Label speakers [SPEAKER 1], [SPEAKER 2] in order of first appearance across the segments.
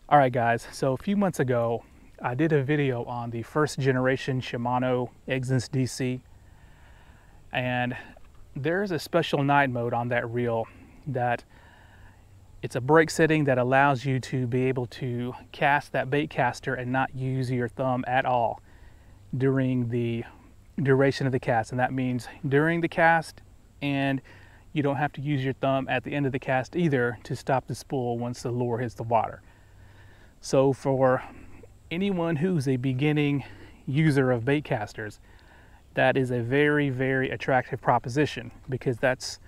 [SPEAKER 1] Alright guys, so a few months ago I did a video on the first generation SHIMANO EXSENCE DC, and there's a special night mode on that reel that it's a brake setting that allows you to be able to cast that Baitcaster and not use your thumb at all during the duration of the cast. And that means during the cast, and you don't have to use your thumb at the end of the cast either to stop the spool once the lure hits the water. So for anyone who's a beginning user of baitcasters, that is a very, very attractive proposition, because that's,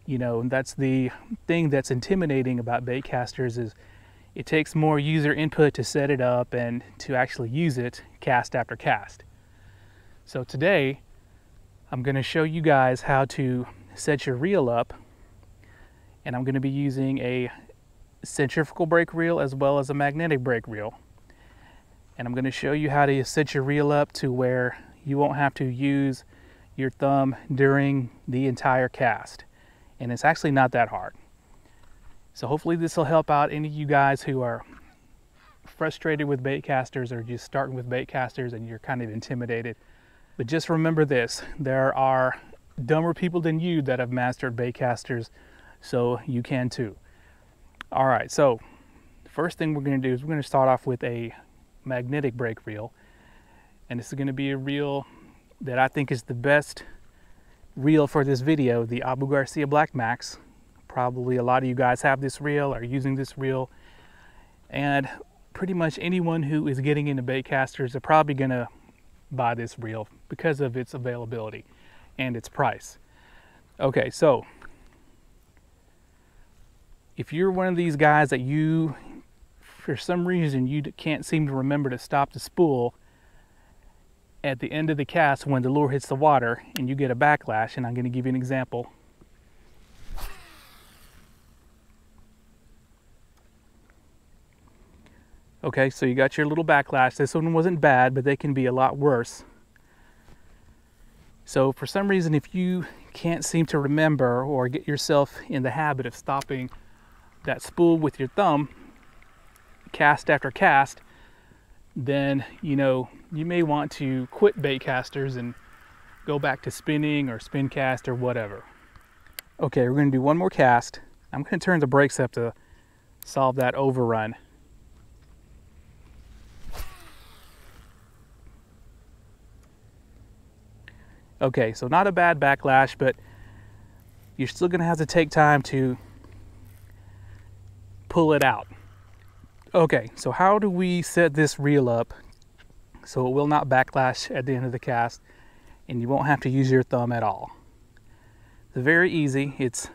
[SPEAKER 1] you know, that's the thing that's intimidating about baitcasters, is it takes more user input to set it up and to actually use it cast after cast. So today I'm going to show you guys how to set your reel up, and I'm going to be using a centrifugal brake reel as well as a magnetic brake reel. And I'm going to show you how to set your reel up to where you won't have to use your thumb during the entire cast. And it's actually not that hard. So hopefully this will help out any of you guys who are frustrated with baitcasters or just starting with baitcasters and you're kind of intimidated. But just remember this, there are dumber people than you that have mastered baitcasters, so you can too. All right, so the first thing we're going to do is we're going to start off with a magnetic brake reel, and this is going to be a reel that I think is the best reel for this video, the Abu Garcia Black Max. Probably a lot of you guys have this reel, are using this reel, and pretty much anyone who is getting into baitcasters are probably going to buy this reel because of its availability and its price. Okay, so if you're one of these guys that for some reason you can't seem to remember to stop the spool at the end of the cast when the lure hits the water and you get a backlash, and I'm going to give you an example. Okay, so you got your little backlash. This one wasn't bad, but they can be a lot worse. So for some reason, if you can't seem to remember or get yourself in the habit of stopping that spool with your thumb cast after cast, then you may want to quit baitcasters and go back to spinning or spin cast or whatever. Okay, we're going to do one more cast. I'm going to turn the brakes up to solve that overrun. Okay, so not a bad backlash, but you're still going to have to take time to pull it out. Okay, so how do we set this reel up so it will not backlash at the end of the cast and you won't have to use your thumb at all? It's very easy. It's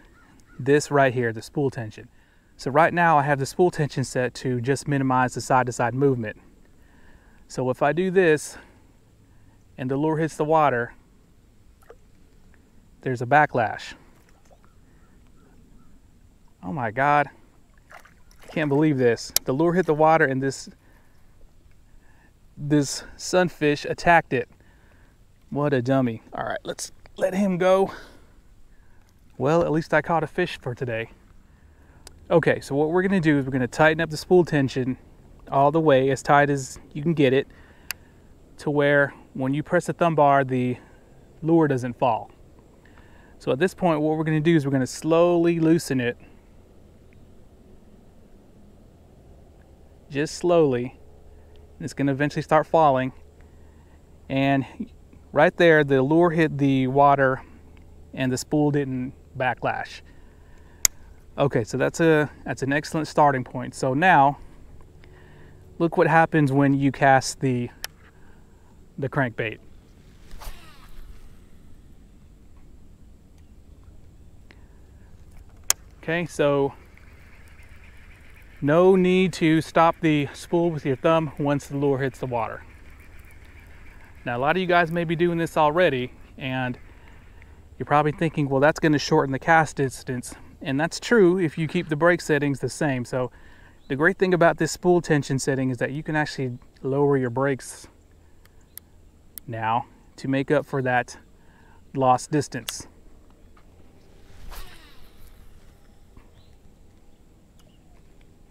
[SPEAKER 1] this right here, the spool tension. So right now I have the spool tension set to just minimize the side-to-side movement. So if I do this and the lure hits the water, there's a backlash. Oh my God. Can't believe this. The lure hit the water and this sunfish attacked it. What a dummy. All right, let's let him go. Well, at least I caught a fish for today. Okay, so what we're gonna do is we're gonna tighten up the spool tension all the way, as tight as you can get it, to where when you press the thumb bar, the lure doesn't fall. So at this point, what we're gonna do is we're gonna slowly loosen it. Just slowly. It's going to eventually start falling, and right there the lure hit the water and the spool didn't backlash. Okay, so that's an excellent starting point. So now look what happens when you cast the crankbait. Okay, so no need to stop the spool with your thumb once the lure hits the water. Now, a lot of you guys may be doing this already, and you're probably thinking, well, that's going to shorten the cast distance. And that's true if you keep the brake settings the same. So the great thing about this spool tension setting is that you can actually lower your brakes now to make up for that lost distance.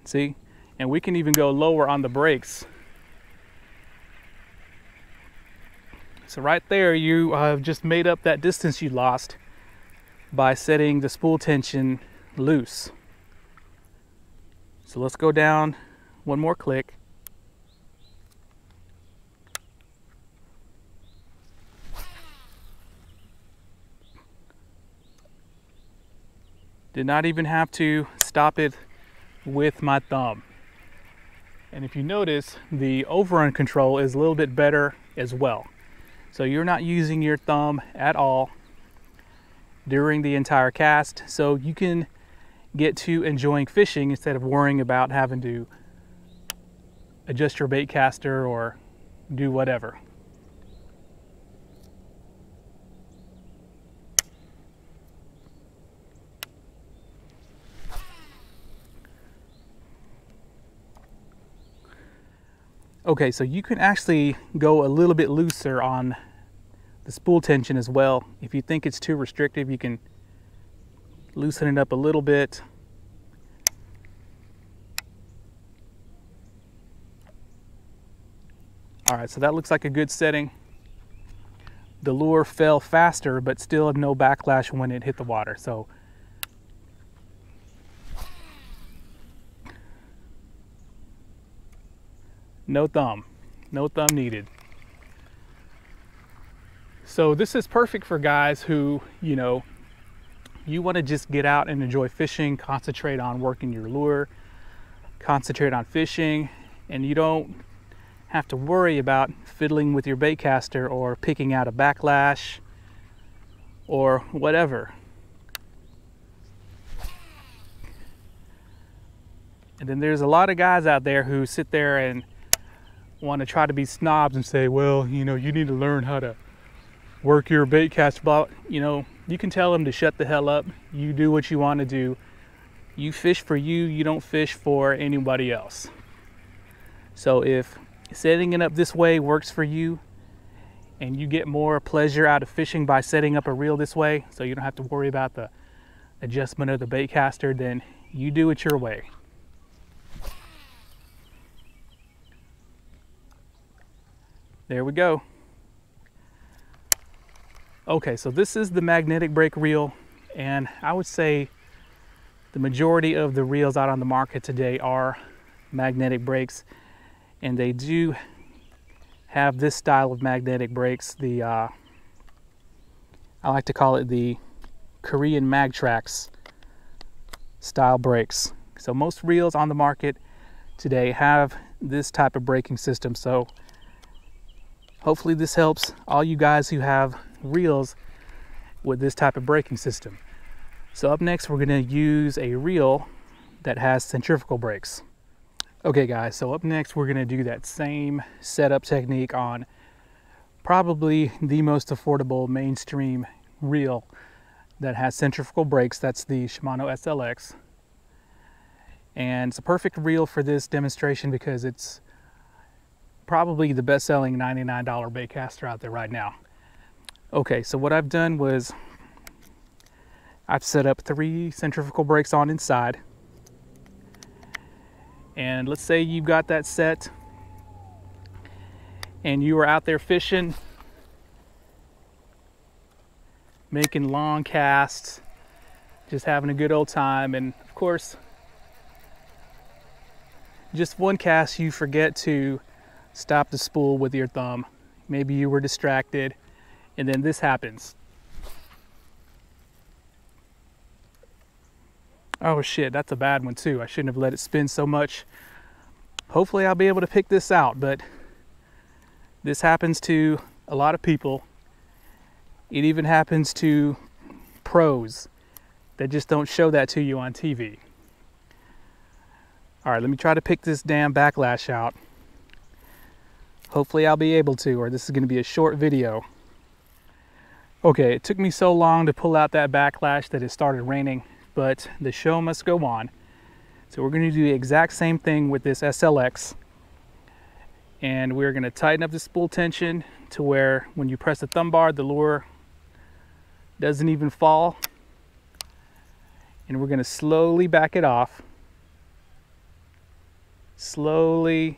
[SPEAKER 1] See? And we can even go lower on the brakes. So right there, you have just made up that distance you lost by setting the spool tension loose. So let's go down one more click. Did not even have to stop it with my thumb. And if you notice, the overrun control is a little bit better as well. So you're not using your thumb at all during the entire cast, so you can get to enjoying fishing instead of worrying about having to adjust your baitcaster or do whatever. Okay, so you can actually go a little bit looser on the spool tension as well. If you think it's too restrictive, you can loosen it up a little bit. All right, so that looks like a good setting. The lure fell faster, but still no backlash when it hit the water. So no thumb needed. So this is perfect for guys who, you know, you want to just get out and enjoy fishing, concentrate on working your lure, concentrate on fishing, and you don't have to worry about fiddling with your baitcaster or picking out a backlash or whatever. And then there's a lot of guys out there who sit there and want to try to be snobs and say, well, you know, you need to learn how to work your baitcaster. Blah. You know, you can tell them to shut the hell up. You do what you want to do. You fish for you. You don't fish for anybody else. So if setting it up this way works for you and you get more pleasure out of fishing by setting up a reel this way, so you don't have to worry about the adjustment of the baitcaster, then you do it your way. There we go. Okay, so this is the magnetic brake reel, and I would say the majority of the reels out on the market today are magnetic brakes, and they do have this style of magnetic brakes. The I like to call it the Korean Magtrax style brakes. So most reels on the market today have this type of braking system. So hopefully this helps all you guys who have reels with this type of braking system. So up next, we're going to use a reel that has centrifugal brakes. Okay guys, so up next we're going to do that same setup technique on probably the most affordable mainstream reel that has centrifugal brakes. That's the Shimano SLX. And it's a perfect reel for this demonstration because it's probably the best-selling $99 baitcaster out there right now. Okay, so what I've done was I've set up 3 centrifugal brakes on inside. And let's say you've got that set and you are out there fishing, making long casts, just having a good old time, and of course, just one cast you forget to stop the spool with your thumb. Maybe you were distracted, and then this happens. Oh shit, that's a bad one too. I shouldn't have let it spin so much. Hopefully I'll be able to pick this out, but this happens to a lot of people. It even happens to pros that just don't show that to you on TV. All right, let me try to pick this damn backlash out. Hopefully I'll be able to, or this is going to be a short video. Okay, it took me so long to pull out that backlash that it started raining, but the show must go on. So we're going to do the exact same thing with this SLX, and we're going to tighten up the spool tension to where when you press the thumb bar, the lure doesn't even fall, and we're going to slowly back it off slowly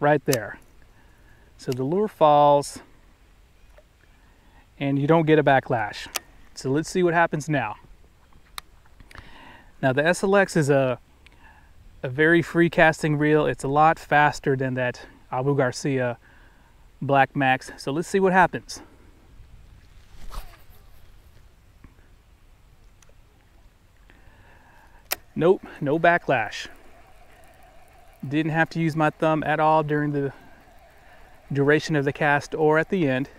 [SPEAKER 1] right there. So the lure falls and you don't get a backlash. So let's see what happens now. Now the SLX is a very free casting reel. It's a lot faster than that Abu Garcia Black Max. So let's see what happens. Nope, no backlash. Didn't have to use my thumb at all during the duration of the cast or at the end.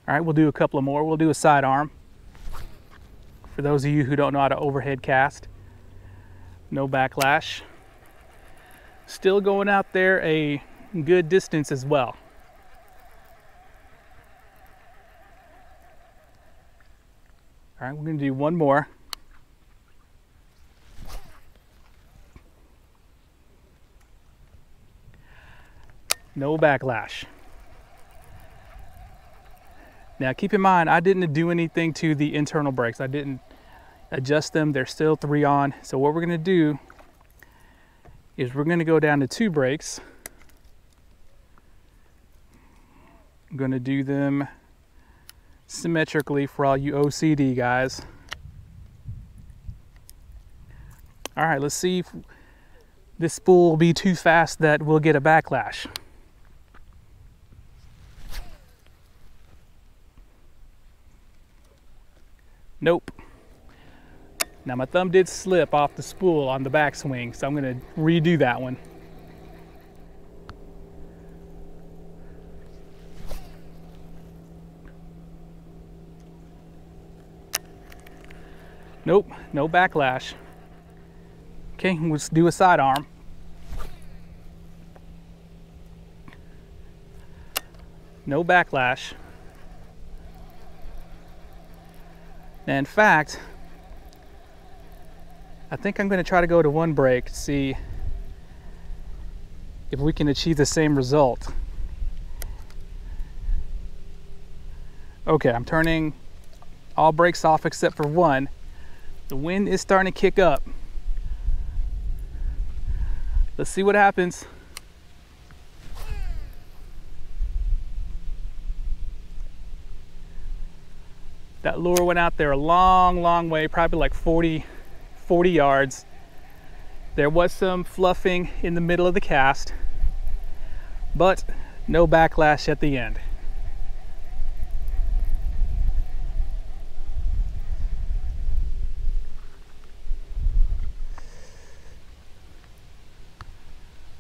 [SPEAKER 1] All right, we'll do a couple of more. We'll do a sidearm. For those of you who don't know how to overhead cast, no backlash. Still going out there a good distance as well. All right, we're going to do one more. No backlash. Now keep in mind, I didn't do anything to the internal brakes. I didn't adjust them. They're still 3 on. So what we're going to do is we're going to go down to 2 brakes. I'm going to do them symmetrically for all you OCD guys. All right, let's see if this spool will be too fast that we'll get a backlash. Nope. Now my thumb did slip off the spool on the backswing, so I'm going to redo that one. Nope, no backlash. Okay, let's do a sidearm. No backlash. Now, in fact, I think I'm going to try to go to 1 brake to see if we can achieve the same result. Okay, I'm turning all brakes off except for 1. The wind is starting to kick up. Let's see what happens. That lure went out there a long way, probably like 40 yards. There was some fluffing in the middle of the cast, but no backlash at the end.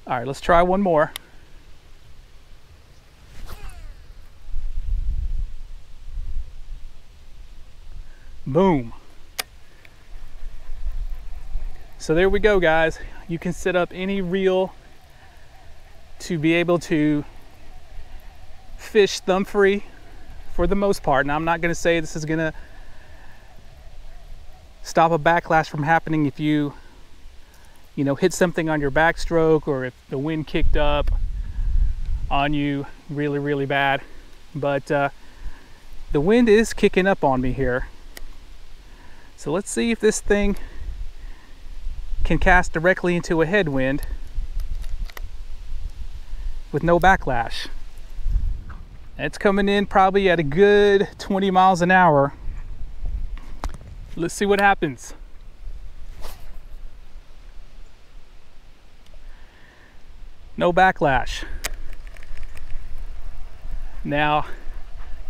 [SPEAKER 1] All right, let's try one more. Boom. So there we go, guys. You can set up any reel to be able to fish thumb free for the most part. Now, I'm not going to say this is going to stop a backlash from happening if you hit something on your backstroke, or if the wind kicked up on you really bad. But the wind is kicking up on me here. So let's see if this thing can cast directly into a headwind with no backlash. It's coming in probably at a good 20 miles an hour. Let's see what happens. No backlash. Now,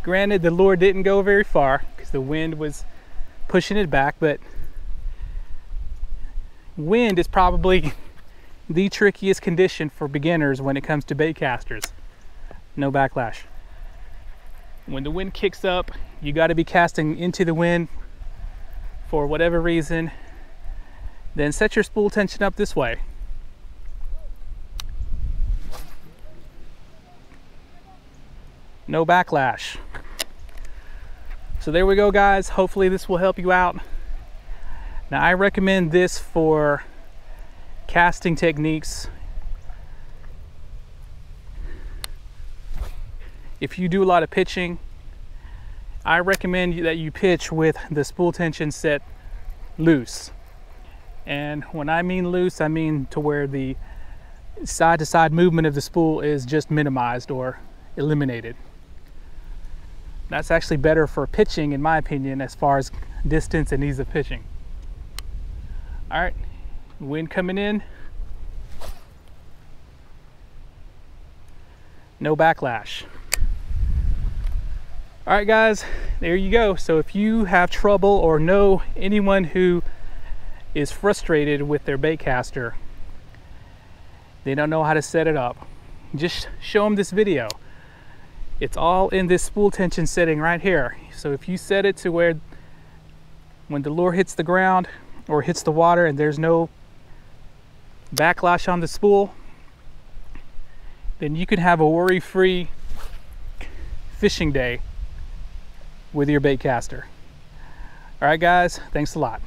[SPEAKER 1] granted, the lure didn't go very far because the wind was pushing it back, but wind is probably the trickiest condition for beginners when it comes to bait casters. No backlash. When the wind kicks up, you got to be casting into the wind for whatever reason. Then set your spool tension up this way. No backlash. So there we go, guys. Hopefully this will help you out. Now, I recommend this for casting techniques. If you do a lot of pitching I recommend that you pitch with the spool tension set loose. And when I mean loose, I mean to where the side to side movement of the spool is just minimized or eliminated. That's actually better for pitching, in my opinion, as far as distance and ease of pitching. All right, wind coming in. No backlash. All right, guys, there you go. So if you have trouble or know anyone who is frustrated with their baitcaster, they don't know how to set it up, just show them this video. It's all in this spool tension setting right here. So if you set it to where when the lure hits the ground or hits the water and there's no backlash on the spool, then you can have a worry-free fishing day with your baitcaster. All right, guys, thanks a lot.